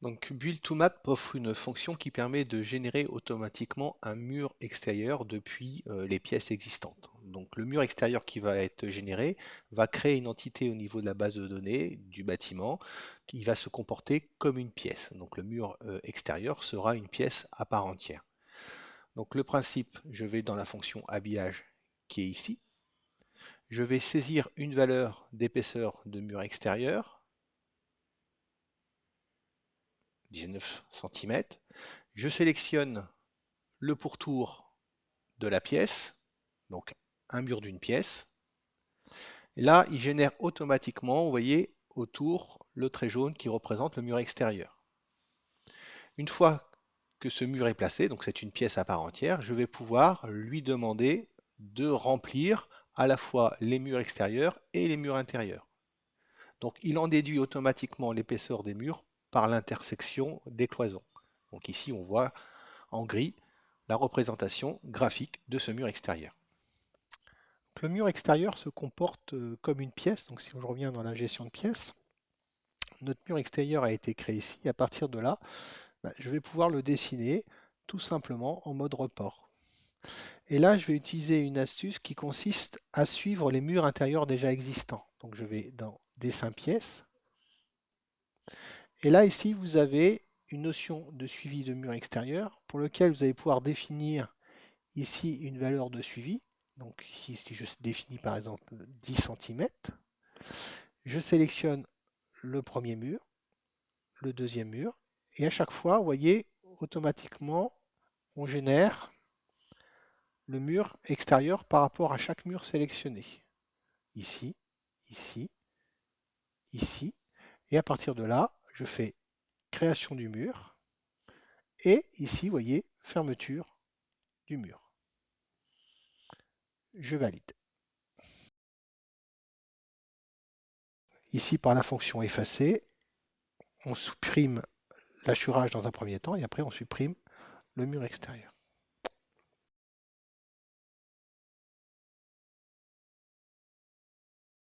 Donc Build2Map offre une fonction qui permet de générer automatiquement un mur extérieur depuis les pièces existantes. Donc le mur extérieur qui va être généré va créer une entité au niveau de la base de données du bâtiment qui va se comporter comme une pièce. Donc le mur extérieur sera une pièce à part entière. Donc le principe, je vais dans la fonction habillage qui est ici. Je vais saisir une valeur d'épaisseur de mur extérieur, 19 cm. Je sélectionne le pourtour de la pièce, donc un mur d'une pièce. Et là, il génère automatiquement, vous voyez, autour le trait jaune qui représente le mur extérieur. Une fois que ce mur est placé, donc c'est une pièce à part entière, je vais pouvoir lui demander de remplir à la fois les murs extérieurs et les murs intérieurs. Donc il en déduit automatiquement l'épaisseur des murs par l'intersection des cloisons. Donc ici on voit en gris la représentation graphique de ce mur extérieur. Donc, le mur extérieur se comporte comme une pièce, donc si je reviens dans la gestion de pièces, notre mur extérieur a été créé ici, à partir de là, je vais pouvoir le dessiner tout simplement en mode report. Et là, je vais utiliser une astuce qui consiste à suivre les murs intérieurs déjà existants. Donc je vais dans Dessin pièce. Et là, ici, vous avez une notion de suivi de mur extérieur pour lequel vous allez pouvoir définir ici une valeur de suivi. Donc ici, si je définis par exemple 10 cm, je sélectionne le premier mur, le deuxième mur, et à chaque fois, vous voyez, automatiquement, on génère le mur extérieur par rapport à chaque mur sélectionné. Ici, ici, ici. Et à partir de là, je fais création du mur. Et ici, vous voyez, fermeture du mur. Je valide. Ici, par la fonction effacer, on supprime l'hachurage dans un premier temps et après on supprime le mur extérieur.